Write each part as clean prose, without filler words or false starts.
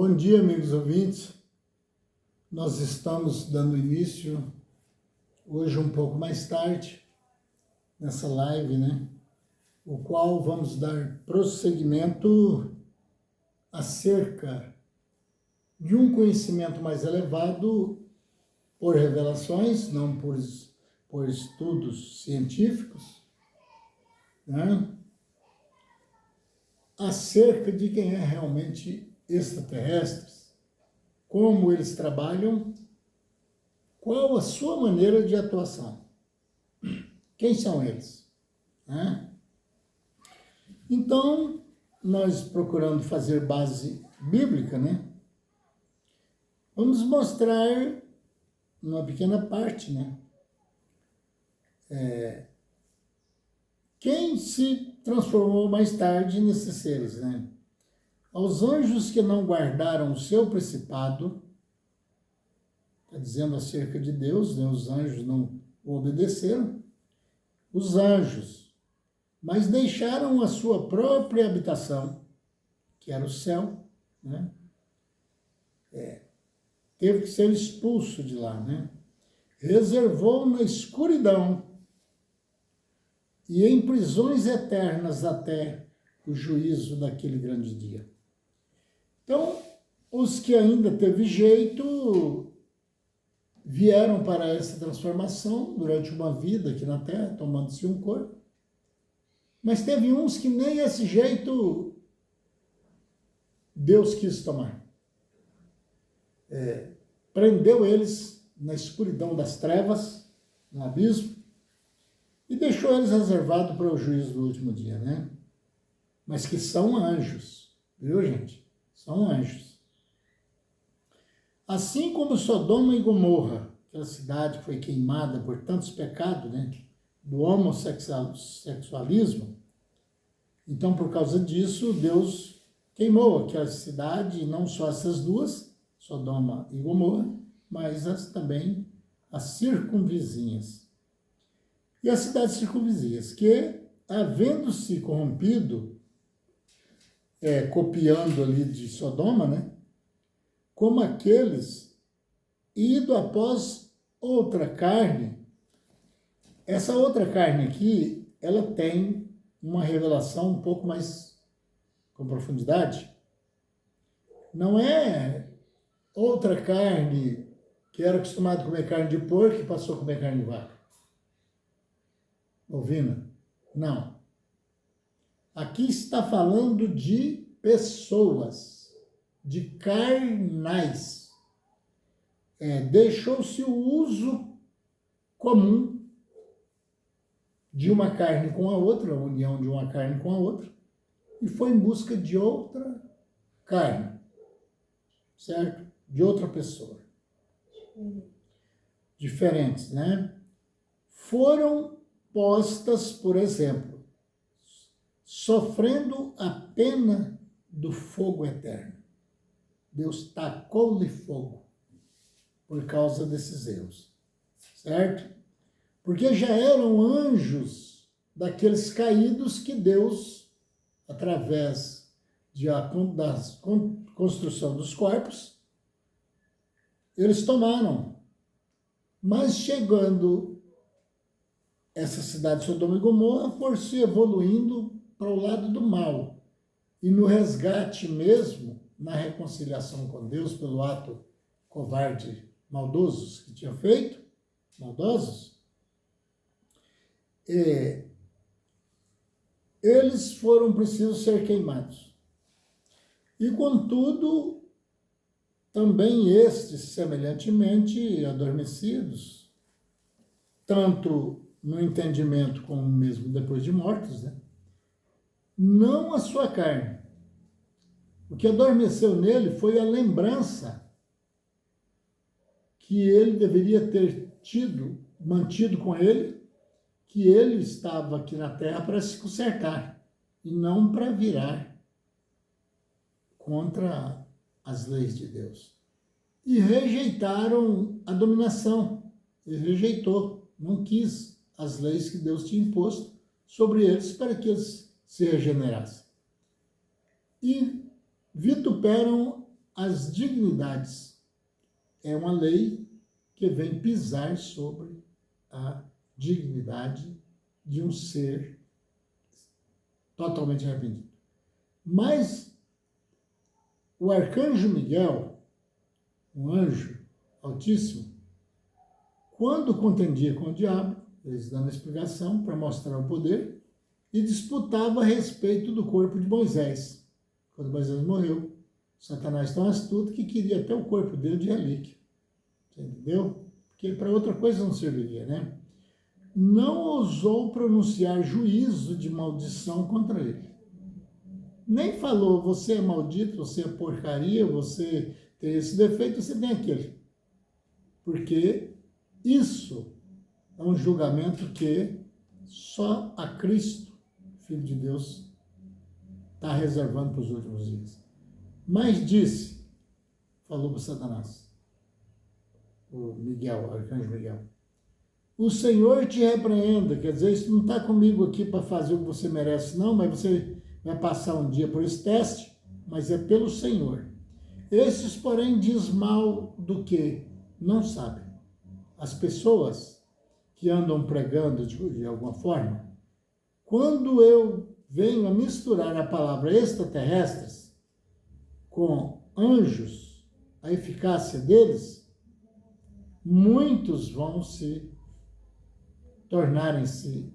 Bom dia, amigos ouvintes. Nós estamos dando início hoje um pouco mais tarde nessa live, O qual vamos dar prosseguimento acerca de um conhecimento mais elevado por revelações, não por estudos científicos, acerca de quem é realmente extraterrestres, como eles trabalham, qual a sua maneira de atuação, quem são eles. Então, nós procurando fazer base bíblica, vamos mostrar uma pequena parte, quem se transformou mais tarde nesses seres, Aos anjos que não guardaram o seu principado, está dizendo acerca de Deus, os anjos não o obedeceram, os anjos, mas deixaram a sua própria habitação, que era o céu, teve que ser expulso de lá, reservou na escuridão e em prisões eternas até o juízo daquele grande dia. Então, os que ainda teve jeito vieram para essa transformação durante uma vida aqui na Terra, tomando-se um corpo. Mas teve uns que nem esse jeito Deus quis tomar. Prendeu eles na escuridão das trevas, no abismo, e deixou eles reservados para o juízo do último dia, Mas que são anjos, viu, gente? São anjos. Assim como Sodoma e Gomorra, aquela cidade que foi queimada por tantos pecados, do homossexualismo, então, por causa disso, Deus queimou aquela cidade, não só essas duas, Sodoma e Gomorra, mas também as circunvizinhas. E as cidades circunvizinhas, que, havendo-se corrompido, copiando ali de Sodoma, como aqueles, ido após outra carne, essa outra carne aqui, ela tem uma revelação um pouco mais com profundidade. Não é outra carne que era acostumado a comer carne de porco e passou a comer carne de vaca. Bovina? Não. Aqui está falando de pessoas, de carnais. Deixou-se o uso comum de uma carne com a outra, a união de uma carne com a outra, e foi em busca de outra carne, certo? De outra pessoa. Diferentes, Foram postas, por exemplo, sofrendo a pena do fogo eterno. Deus tacou-lhe fogo por causa desses erros, certo? Porque já eram anjos daqueles caídos que Deus, através da construção dos corpos, eles tomaram. Mas chegando essa cidade de Sodoma e Gomorra, for se evoluindo para o lado do mal. E no resgate mesmo, na reconciliação com Deus, pelo ato covarde, maldosos que tinha feito, maldosos, eles foram precisos ser queimados. E, contudo, também estes, semelhantemente, adormecidos, tanto no entendimento como mesmo depois de mortos, não a sua carne. O que adormeceu nele foi a lembrança que ele deveria ter mantido com ele, que ele estava aqui na Terra para se consertar, e não para virar contra as leis de Deus. E rejeitaram a dominação. Ele rejeitou, não quis as leis que Deus tinha imposto sobre eles para que eles se regenerassem. E vituperam as dignidades. É uma lei que vem pisar sobre a dignidade de um ser totalmente arrependido. Mas o arcanjo Miguel, um anjo altíssimo, quando contendia com o diabo, eles dando a explicação para mostrar o poder, e disputava a respeito do corpo de Moisés. Quando Moisés morreu, Satanás tão astuto que queria até o corpo dele de relíquia. Você entendeu? Porque para outra coisa não serviria, né? Não ousou pronunciar juízo de maldição contra ele. Nem falou, você é maldito, você é porcaria, você tem esse defeito, você tem aquele. Porque isso é um julgamento que só a Cristo, Filho de Deus, está reservando para os últimos dias. Mas disse, falou para Satanás, o Miguel, o arcanjo Miguel, o Senhor te repreenda, quer dizer, isso não está comigo aqui para fazer o que você merece, não, mas você vai passar um dia por esse teste, mas é pelo Senhor. Esses, porém, diz mal do que não sabem. As pessoas que andam pregando de alguma forma, quando eu venho a misturar a palavra extraterrestres com anjos, a eficácia deles, muitos vão se tornarem-se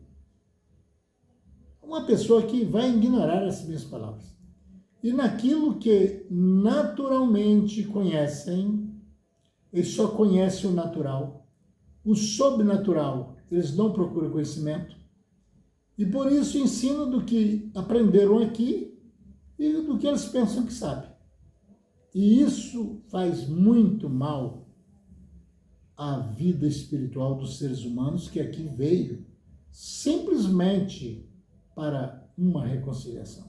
uma pessoa que vai ignorar as minhas palavras. E naquilo que naturalmente conhecem, eles só conhecem o natural. O sobrenatural, eles não procuram conhecimento. E por isso ensinam do que aprenderam aqui e do que eles pensam que sabem. E isso faz muito mal à vida espiritual dos seres humanos que aqui veio simplesmente para uma reconciliação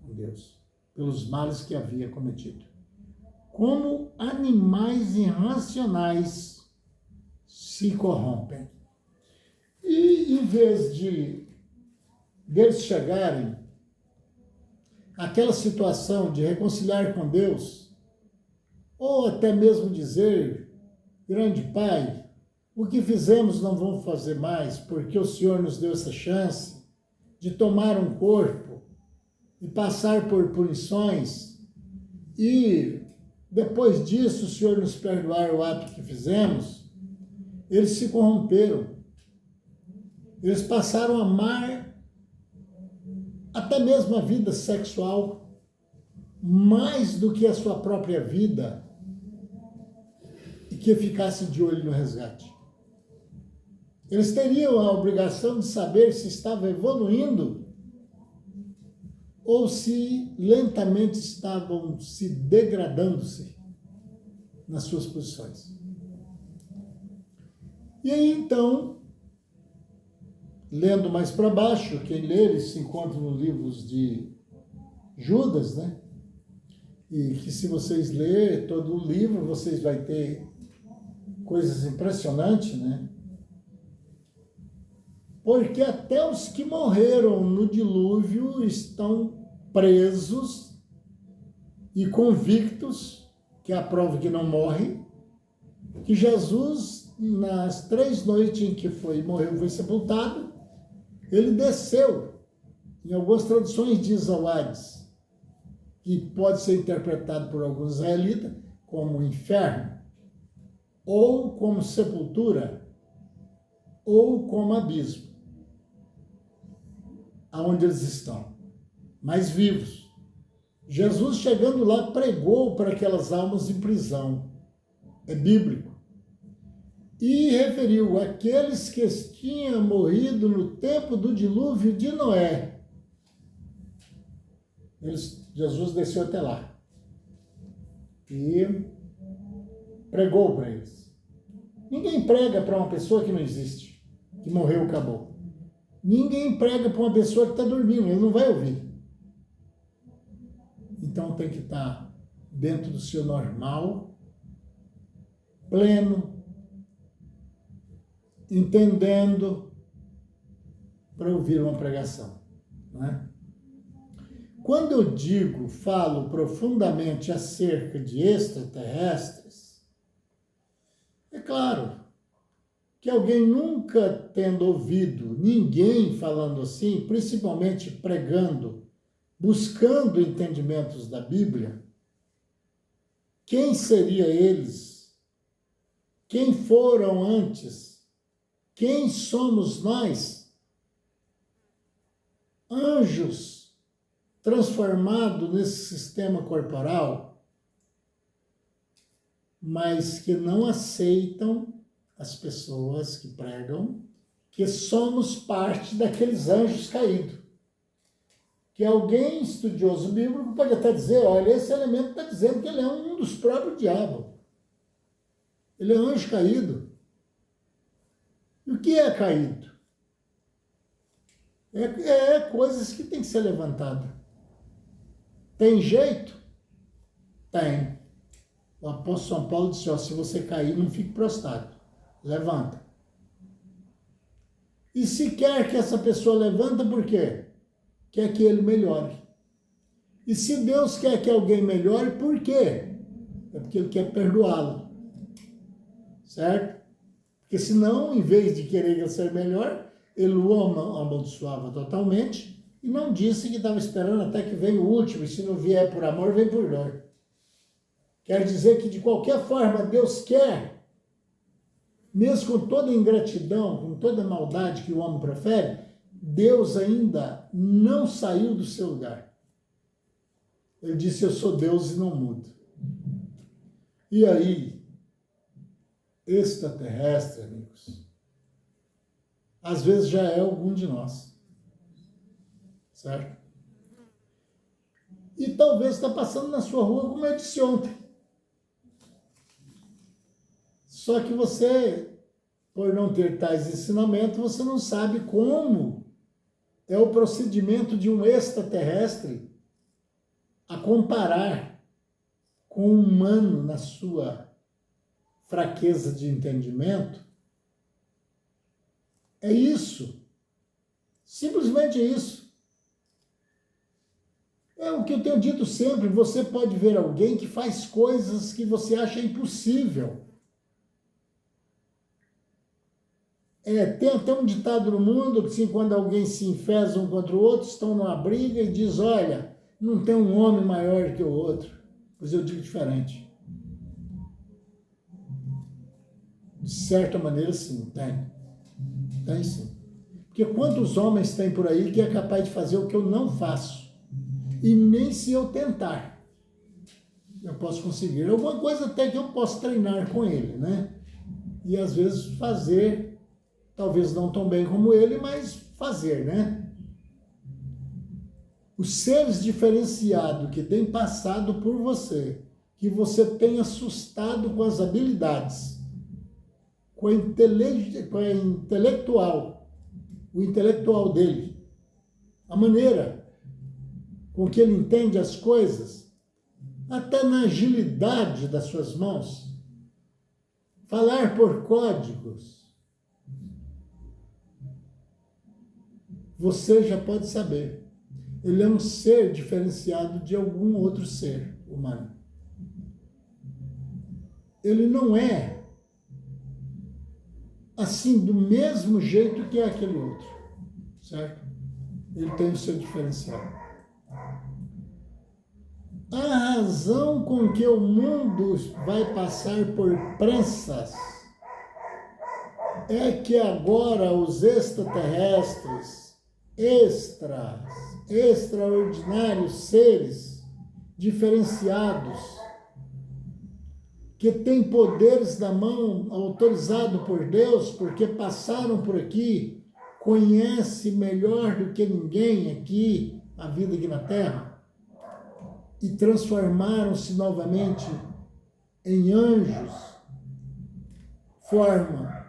com Deus, pelos males que havia cometido. Como animais irracionais se corrompem. E em vez de eles chegarem àquela situação de reconciliar com Deus, ou até mesmo dizer, grande Pai, o que fizemos não vamos fazer mais, porque o Senhor nos deu essa chance de tomar um corpo e passar por punições, e depois disso o Senhor nos perdoar o ato que fizemos, eles se corromperam. Eles passaram a amar até mesmo a vida sexual mais do que a sua própria vida e que ficasse de olho no resgate. Eles teriam a obrigação de saber se estava evoluindo ou se lentamente estavam se degradando-se nas suas posições. E aí, então, lendo mais para baixo, quem ler, eles se encontram nos livros de Judas, né? E que se vocês lerem todo o livro, vocês vão ter coisas impressionantes, né? Porque até os que morreram no dilúvio estão presos e convictos, que é a prova que não morre, que Jesus, nas 3 noites em que morreu e foi sepultado, ele desceu. Em algumas traduções diz ao Hades, que pode ser interpretado por alguns israelitas como inferno, ou como sepultura, ou como abismo, aonde eles estão, mas vivos. Jesus, chegando lá, pregou para aquelas almas em prisão. É bíblico. E referiu aqueles que tinham morrido no tempo do dilúvio de Noé. Jesus desceu até lá e pregou para eles. Ninguém prega para uma pessoa que não existe, que morreu, acabou. Ninguém prega para uma pessoa que está dormindo, ele não vai ouvir. Então tem que estar dentro do seu normal, pleno, entendendo, para ouvir uma pregação, né? quando eu digo, falo profundamente acerca de extraterrestres, é claro que alguém nunca tendo ouvido ninguém falando assim, principalmente pregando, buscando entendimentos da Bíblia, quem seria eles? Quem foram antes? Quem somos nós? Anjos transformados nesse sistema corporal, mas que não aceitam as pessoas que pregam que somos parte daqueles anjos caídos. Que alguém estudioso bíblico pode até dizer, olha, esse elemento está dizendo que ele é um dos próprios diabos. Ele é um anjo caído. E o que é caído? É coisas que tem que ser levantadas. Tem jeito? Tem. O apóstolo São Paulo disse, ó, se você cair, não fique prostrado. Levanta. E se quer que essa pessoa levanta, por quê? Quer que ele melhore. E se Deus quer que alguém melhore, por quê? É porque ele quer perdoá-lo. Certo? Porque senão, em vez de querer ser melhor, ele o amaldiçoava totalmente e não disse que estava esperando até que venha o último, e se não vier por amor, vem por dor. Quer dizer que, de qualquer forma, Deus quer, mesmo com toda a ingratidão, com toda a maldade que o homem profere, Deus ainda não saiu do seu lugar. Ele disse, eu sou Deus e não mudo. E aí, extraterrestre, amigos, às vezes já é algum de nós. Certo? E talvez está passando na sua rua, como eu disse ontem. Só que você, por não ter tais ensinamentos, você não sabe como é o procedimento de um extraterrestre a comparar com um humano na sua fraqueza de entendimento. É isso. Simplesmente isso. É o que eu tenho dito sempre, você pode ver alguém que faz coisas que você acha impossível. Tem até um ditado no mundo que assim, quando alguém se enfesa um contra o outro, estão numa briga e diz, olha, não tem um homem maior que o outro. Pois eu digo diferente. De certa maneira, sim, tem. Tem sim. Porque quantos homens tem por aí que é capaz de fazer o que eu não faço? E nem se eu tentar, eu posso conseguir. Alguma coisa até que eu posso treinar com ele, né? E às vezes fazer, talvez não tão bem como ele, mas fazer, né? Os seres diferenciados que têm passado por você, que você tem assustado com as habilidades, com a intelectual, o intelectual dele, a maneira com que ele entende as coisas, até na agilidade das suas mãos, falar por códigos, você já pode saber. Ele é um ser diferenciado de algum outro ser humano. Ele não é assim, do mesmo jeito que é aquele outro, certo? Ele tem o seu diferencial. A razão com que o mundo vai passar por prensas é que agora os extraterrestres, extraordinários seres diferenciados, que têm poderes na mão autorizados por Deus, porque passaram por aqui, conhecem melhor do que ninguém aqui a vida aqui na Terra, e transformaram-se novamente em anjos, forma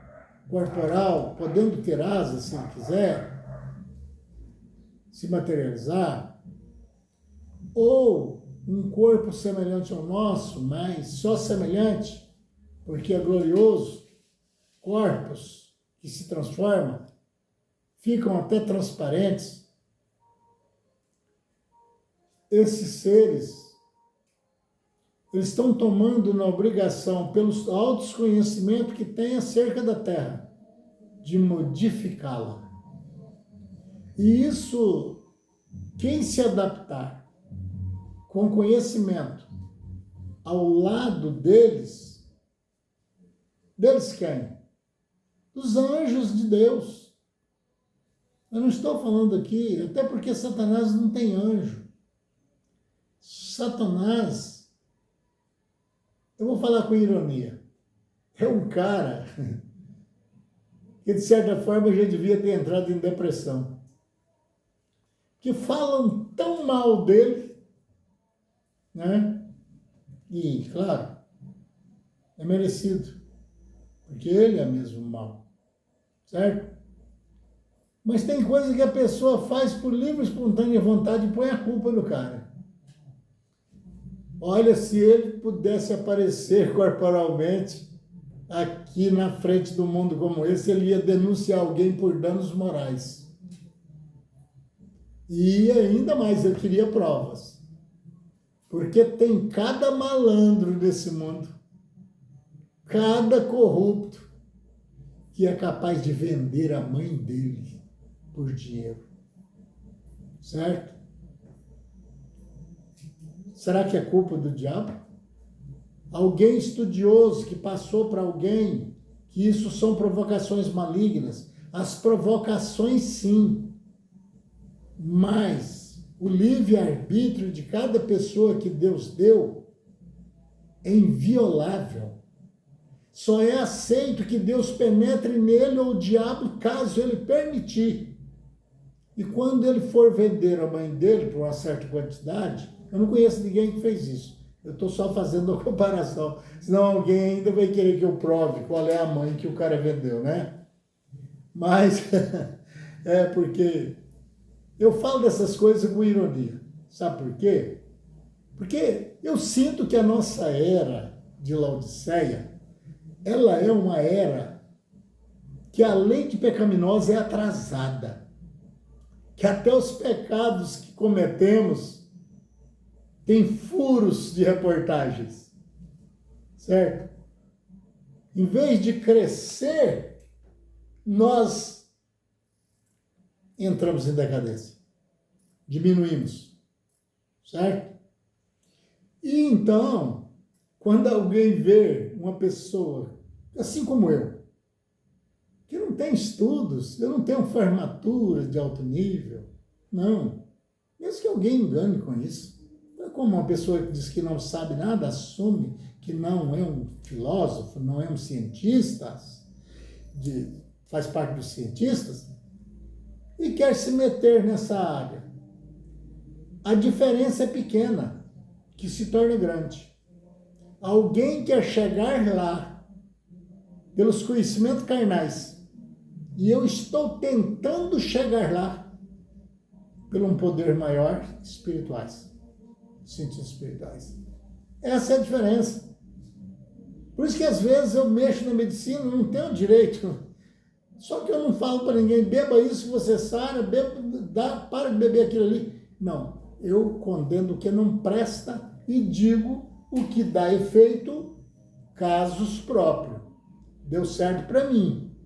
corporal, podendo ter asas se ele quiser, se materializar, ou um corpo semelhante ao nosso, mas só semelhante, porque é glorioso, corpos que se transformam, ficam até transparentes. esses seres, eles estão tomando na obrigação, pelos altos conhecimentos que têm acerca da Terra, de modificá-la. E isso, quem se adaptar com conhecimento ao lado deles quem? Dos anjos de Deus. Eu não estou falando aqui, até porque Satanás não tem anjo. Satanás, eu vou falar com ironia, é um cara que, de certa forma, já devia ter entrado em depressão. Que falam tão mal dele, né? E, claro, é merecido, porque ele é mesmo mal, certo? Mas tem coisa que a pessoa faz por livre e espontânea vontade e põe a culpa no cara. Olha, se ele pudesse aparecer corporalmente aqui na frente do mundo como esse, ele ia denunciar alguém por danos morais. E ainda mais, ele queria provas. Porque tem cada malandro nesse mundo, cada corrupto, que é capaz de vender a mãe dele por dinheiro. Certo? Será que é culpa do diabo? Alguém estudioso que passou para alguém que isso são provocações malignas? As provocações, sim. Mas o livre-arbítrio de cada pessoa que Deus deu é inviolável. Só é aceito que Deus penetre nele ou o diabo, caso ele permitir. E quando ele for vender a mãe dele por uma certa quantidade, eu não conheço ninguém que fez isso. Eu estou só fazendo a comparação. Senão alguém ainda vai querer que eu prove qual é a mãe que o cara vendeu, né? Mas é porque eu falo dessas coisas com ironia. Sabe por quê? Porque eu sinto que a nossa era de Laodiceia, ela é uma era que, além de pecaminosa, é atrasada. Que até os pecados que cometemos têm furos de reportagens. Certo? Em vez de crescer, nós entramos em decadência. Diminuímos. Certo? E então, quando alguém vê uma pessoa, assim como eu, que não tem estudos, eu não tenho formatura de alto nível, não. Mesmo que alguém engane com isso. É como uma pessoa que diz que não sabe nada, assume que não é um filósofo, não é um cientista, faz parte dos cientistas, e quer se meter nessa área. A diferença é pequena, que se torna grande. Alguém quer chegar lá pelos conhecimentos carnais, e eu estou tentando chegar lá pelo um poder maior, espirituais, ciências espirituais. Essa é a diferença. Por isso que às vezes eu mexo na medicina, não tenho direito. Só que eu não falo para ninguém, beba isso que você sara, para de beber aquilo ali. Não, eu condeno o que não presta e digo o que dá efeito, casos próprios. Deu certo para mim,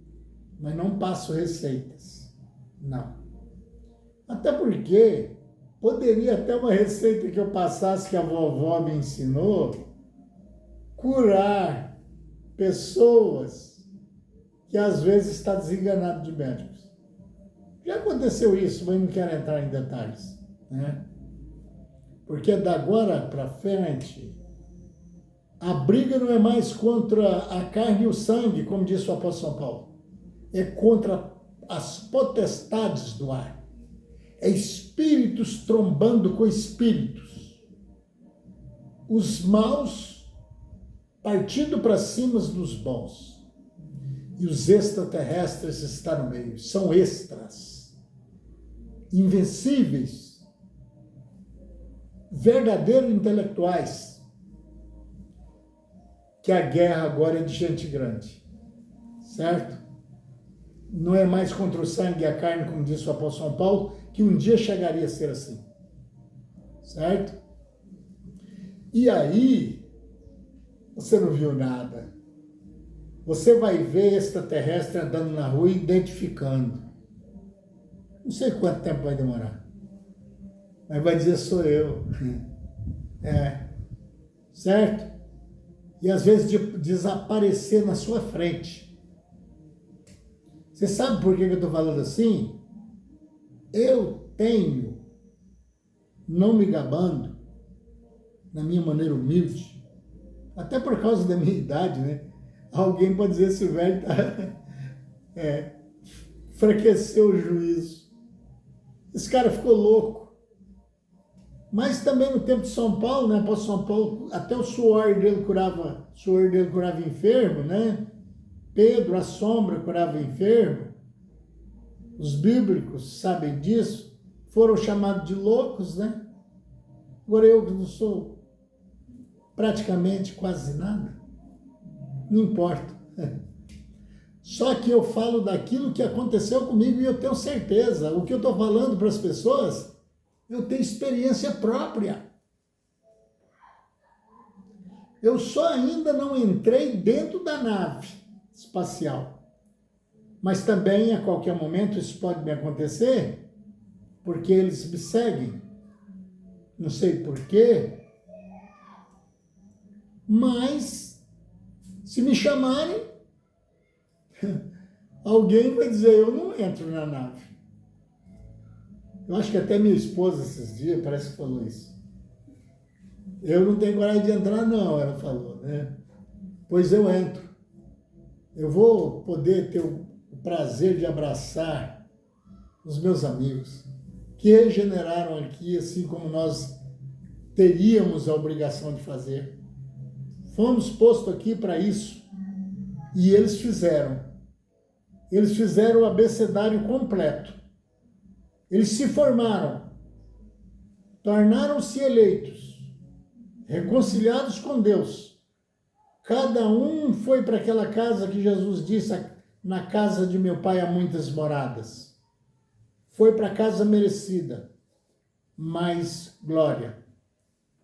mas não passo receitas. Não. Até porque poderia até uma receita que eu passasse, que a vovó me ensinou, curar pessoas que às vezes está desenganado de médicos. Já aconteceu isso, mas não quero entrar em detalhes, né? Porque da agora para frente, a briga não é mais contra a carne e o sangue, como disse o apóstolo São Paulo. É contra as potestades do ar. É espíritos trombando com espíritos. Os maus partindo para cima dos bons. E os extraterrestres estão no meio. São extras. Invencíveis. Verdadeiros intelectuais. Que a guerra agora é de gente grande, certo? Não é mais contra o sangue e a carne, como disse o apóstolo São Paulo, que um dia chegaria a ser assim, certo? E aí, você não viu nada. Você vai ver extraterrestre andando na rua e identificando. Não sei quanto tempo vai demorar. Mas vai dizer, sou eu. Certo? E às vezes desaparecer na sua frente. Você sabe por que eu estou falando assim? Eu tenho, não me gabando, na minha maneira humilde, até por causa da minha idade, né? Alguém pode dizer se o velho enfraqueceu o juízo. Esse cara ficou louco. Mas também no tempo de São Paulo, né? Após São Paulo, até o suor dele curava enfermo, né? Pedro, a sombra, curava enfermo. Os bíblicos sabem disso. Foram chamados de loucos, né? Agora eu que não sou praticamente quase nada, não importa. Só que eu falo daquilo que aconteceu comigo e eu tenho certeza. O que eu estou falando para as pessoas, eu tenho experiência própria. Eu só ainda não entrei dentro da nave espacial. Mas também, a qualquer momento, isso pode me acontecer, porque eles me seguem. Não sei porquê, mas se me chamarem, alguém vai dizer, eu não entro na nave. Eu acho que até minha esposa esses dias parece que falou isso. Eu não tenho coragem de entrar não, ela falou, né? Pois eu entro. Eu vou poder ter o prazer de abraçar os meus amigos que regeneraram aqui, assim como nós teríamos a obrigação de fazer. Fomos postos aqui para isso. E eles fizeram. Eles fizeram o abecedário completo. Eles se formaram, tornaram-se eleitos, reconciliados com Deus. Cada um foi para aquela casa que Jesus disse, na casa de meu pai há muitas moradas. Foi para a casa merecida, mais glória.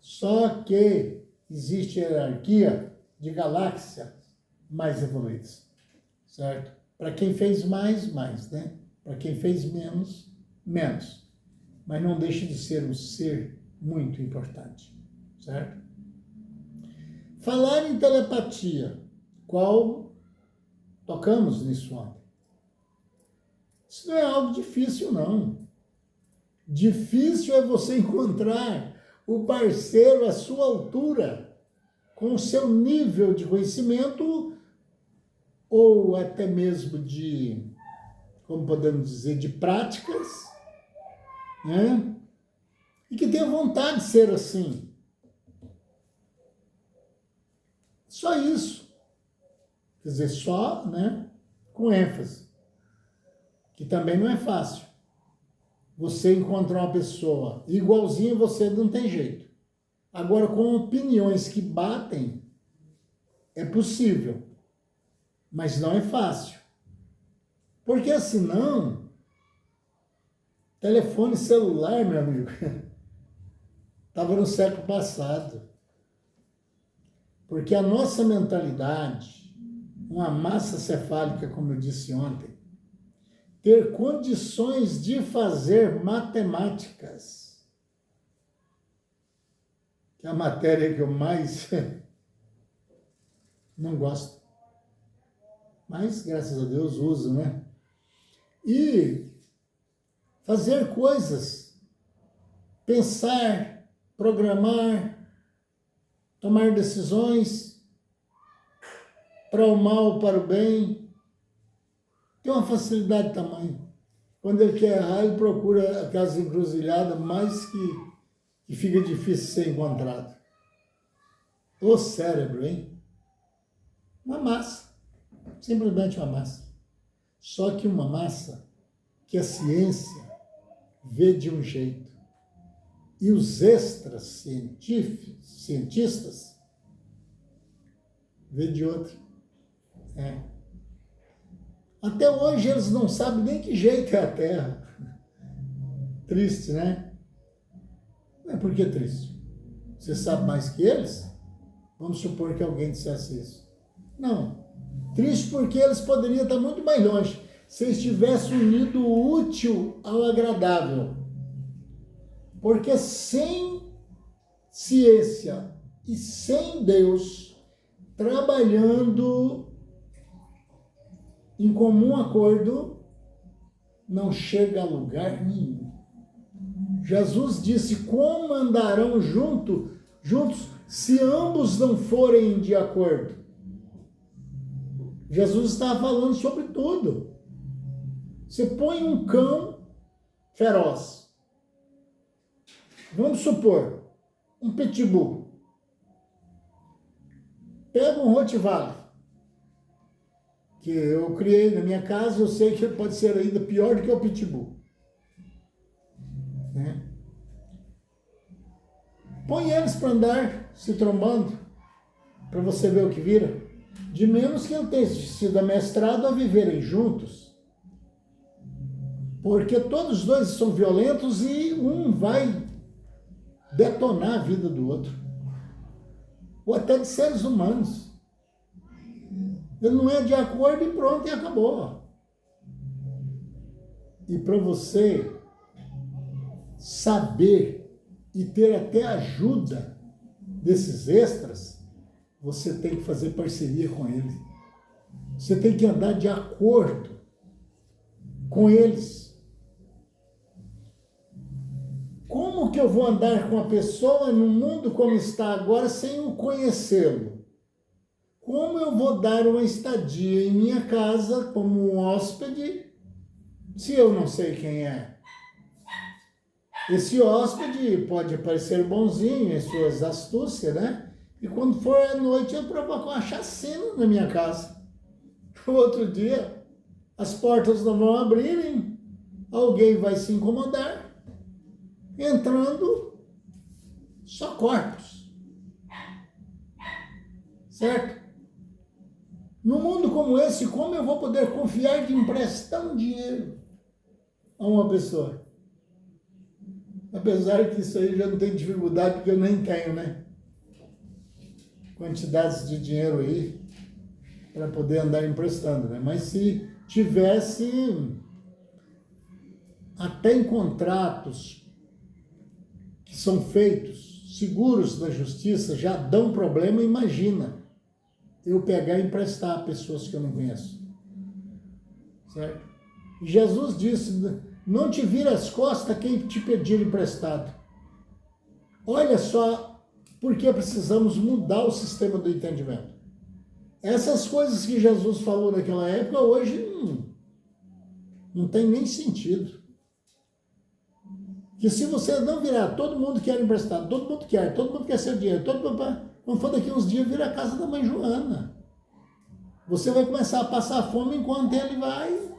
Só que existe hierarquia de galáxias mais evoluídas, certo? Para quem fez mais, mais, né? Para quem fez menos, menos. Mas não deixa de ser um ser muito importante, certo? Falar em telepatia, qual tocamos nisso ontem. Isso não é algo difícil, não. Difícil é você encontrar o parceiro à sua altura, com o seu nível de conhecimento, ou até mesmo de, como podemos dizer, de práticas, né? E que tenha vontade de ser assim. Só isso. Quer dizer, só, né? Com ênfase. Que também não é fácil. Você encontrar uma pessoa igualzinha a você, não tem jeito. Agora, com opiniões que batem, é possível. Mas não é fácil. Porque senão, telefone celular, meu amigo, estava no século passado. Porque a nossa mentalidade, uma massa cefálica, como eu disse ontem, ter condições de fazer matemáticas, que é a matéria que eu mais não gosto. Mas, graças a Deus, uso, né? E fazer coisas, pensar, programar, tomar decisões para o mal ou para o bem, tem uma facilidade de tamanho. Quando ele quer errar, ele procura aquelas encruzilhadas mais que fica difícil ser encontrado. O cérebro, hein? Uma massa. Simplesmente uma massa. Só que uma massa que a ciência vê de um jeito e os extras cientistas vê de outro. Até hoje eles não sabem nem que jeito é a Terra. Triste, né? Mas por que triste? Você sabe mais que eles? Vamos supor que alguém dissesse isso. Não. Triste porque eles poderiam estar muito mais longe se eles tivessem unido o útil ao agradável. Porque sem ciência e sem Deus trabalhando em comum acordo, não chega a lugar nenhum. Jesus disse: como andarão juntos se ambos não forem de acordo? Jesus estava falando sobre tudo. Você põe um cão feroz, vamos supor, um pitbull, pega um Rottweiler, que eu criei na minha casa, eu sei que pode ser ainda pior do que o pitbull. Né? Põe eles para andar se trombando, para você ver o que vira. De menos que ele tenha sido amestrado a viverem juntos. Porque todos os dois são violentos e um vai detonar a vida do outro. Ou até de seres humanos. Ele não é de acordo e pronto, e acabou. E para você saber e ter até ajuda desses extras, você tem que fazer parceria com ele. Você tem que andar de acordo com eles. Como que eu vou andar com a pessoa no mundo como está agora sem o conhecê-lo? Como eu vou dar uma estadia em minha casa como um hóspede se eu não sei quem é? Esse hóspede pode parecer bonzinho em suas astúcias, né? E quando for à noite, eu provoco uma chacina na minha casa. No outro dia, as portas não vão abrirem, alguém vai se incomodar, entrando só corpos. Certo? Num mundo como esse, como eu vou poder confiar de emprestar um dinheiro a uma pessoa? Apesar que isso aí já não tem dificuldade, porque eu nem tenho, né? Quantidades de dinheiro aí para poder andar emprestando, né? Mas se tivesse até em contratos que são feitos, seguros da justiça, já dão problema, imagina eu pegar e emprestar a pessoas que eu não conheço. Certo? Jesus disse: não te vira as costas quem te pedir emprestado. Olha só porque precisamos mudar o sistema do entendimento. Essas coisas que Jesus falou naquela época, hoje não tem nem sentido. Que se você não virar, todo mundo quer emprestado, todo mundo quer seu dinheiro, quando for daqui uns dias, vira a casa da mãe Joana. Você vai começar a passar fome enquanto ele vai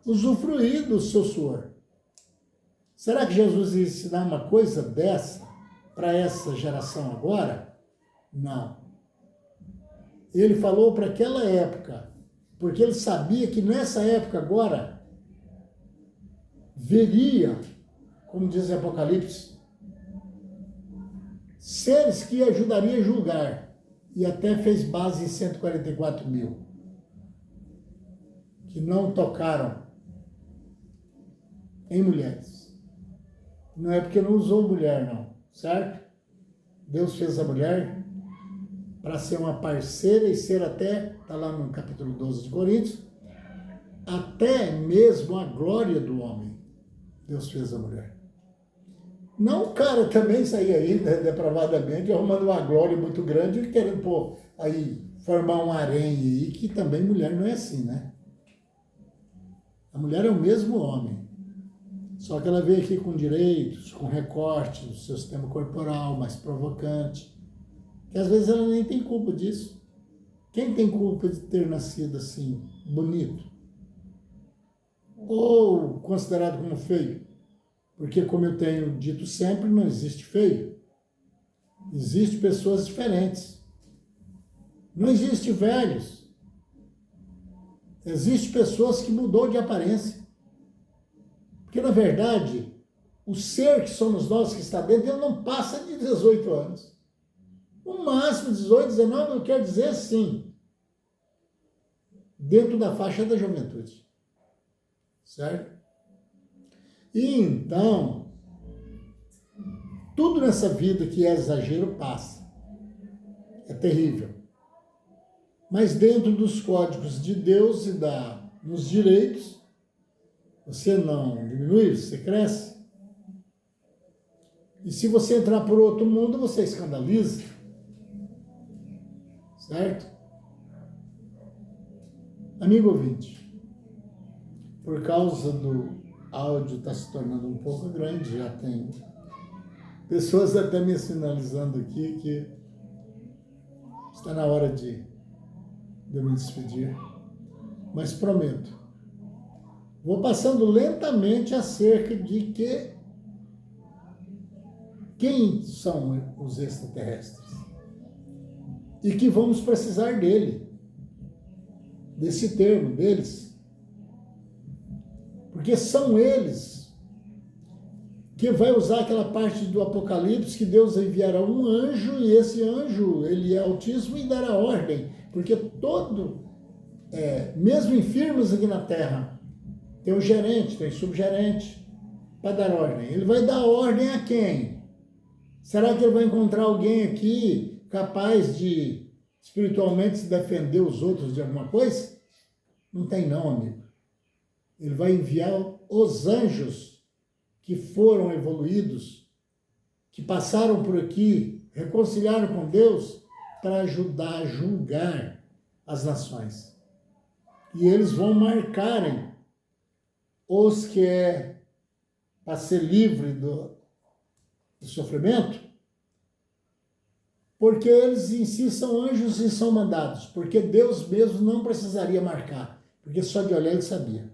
usufruir do seu suor. Será que Jesus ia ensinar uma coisa dessa para essa geração agora? Não. Ele falou para aquela época, porque ele sabia que nessa época agora veria, como diz o Apocalipse, seres que ajudariam a julgar, e até fez base em 144 mil, que não tocaram em mulheres. Não é porque não usou mulher, não, certo? Deus fez a mulher para ser uma parceira e ser até, está lá no capítulo 12 de Coríntios, até mesmo a glória do homem. Deus fez a mulher. Não o cara também sair aí, né, depravadamente, arrumando uma glória muito grande e querendo aí formar um harém aí, que também mulher não é assim, né? A mulher é o mesmo homem. Só que ela veio aqui com direitos, com recortes do seu sistema corporal, mais provocante. Que às vezes ela nem tem culpa disso. Quem tem culpa de ter nascido assim, bonito? Ou considerado como feio? Porque, como eu tenho dito sempre, não existe feio. Existem pessoas diferentes. Não existe velhos. Existem pessoas que mudou de aparência. Porque, na verdade, o ser que somos nós que está dentro, ele não passa de 18 anos. O máximo 18, 19, eu quero dizer sim, dentro da faixa da juventude. Certo? E então, tudo nessa vida que é exagero passa. É terrível. Mas dentro dos códigos de Deus e nos direitos, você não diminui, você cresce. E se você entrar por outro mundo, você escandaliza. Certo? Amigo ouvinte, por causa do áudio estar se tornando um pouco grande, já tem pessoas até me sinalizando aqui que está na hora de eu me despedir. Mas prometo, vou passando lentamente acerca de quem são os extraterrestres e que vamos precisar desse termo, deles. Porque são eles que vai usar aquela parte do Apocalipse que Deus enviará um anjo e esse anjo, ele é altíssimo e dará ordem. Porque mesmo em firmas aqui na Terra, tem o gerente, tem o subgerente para dar ordem. Ele vai dar ordem a quem? Será que ele vai encontrar alguém aqui capaz de espiritualmente se defender os outros de alguma coisa? Não tem não, amigo. Ele vai enviar os anjos que foram evoluídos, que passaram por aqui, reconciliaram com Deus, para ajudar a julgar as nações. E eles vão marcarem os que é para ser livre do sofrimento, porque eles em si são anjos e são mandados, porque Deus mesmo não precisaria marcar, porque só de olhar ele sabia.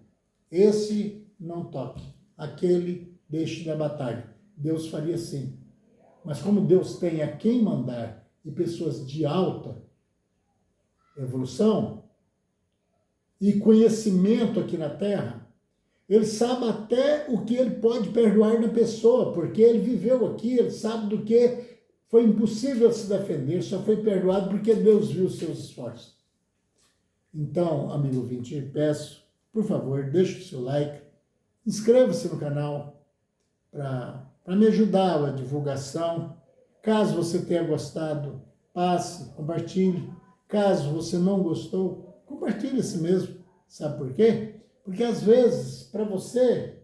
Esse não toque, aquele deixe na batalha. Deus faria assim. Mas como Deus tem a quem mandar e pessoas de alta evolução e conhecimento aqui na Terra, ele sabe até o que ele pode perdoar na pessoa, porque ele viveu aqui, ele sabe do que foi impossível se defender, só foi perdoado porque Deus viu os seus esforços. Então, amigo ouvinte, eu peço, por favor, deixe o seu like, inscreva-se no canal para me ajudar a divulgação. Caso você tenha gostado, passe, compartilhe. Caso você não gostou, compartilhe esse mesmo. Sabe por quê? Porque às vezes, para você,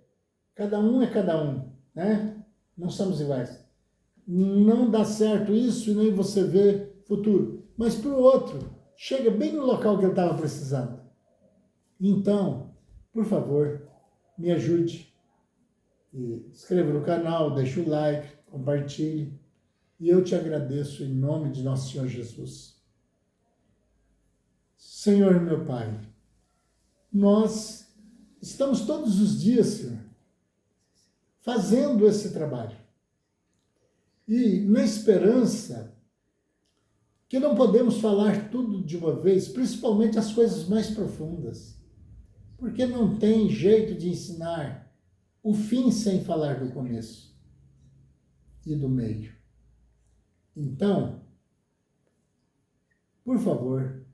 cada um é cada um, né? Não somos iguais. Não dá certo isso e nem você vê futuro. Mas para o outro, chega bem no local que ele estava precisando. Então, por favor, me ajude. E inscreva no canal, deixe o like, compartilhe. E eu te agradeço em nome de nosso Senhor Jesus. Senhor meu Pai, nós estamos todos os dias, Senhor, fazendo esse trabalho. E na esperança que não podemos falar tudo de uma vez, principalmente as coisas mais profundas, porque não tem jeito de ensinar o fim sem falar do começo e do meio. Então, por favor,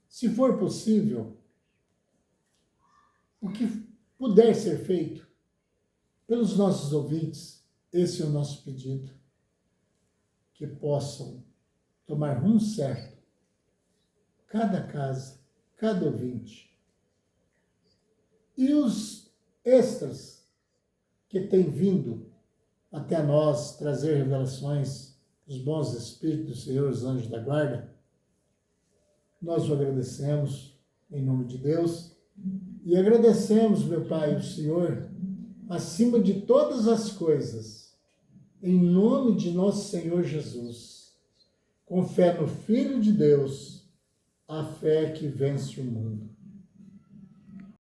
se for possível, o que puder ser feito pelos nossos ouvintes, esse é o nosso pedido, que possam tomar rumo certo, cada casa, cada ouvinte. E os extras que têm vindo até nós trazer revelações dos bons espíritos do Senhor, os anjos da guarda, nós o agradecemos em nome de Deus e agradecemos, meu Pai, o Senhor, acima de todas as coisas, em nome de nosso Senhor Jesus, com fé no Filho de Deus, a fé que vence o mundo.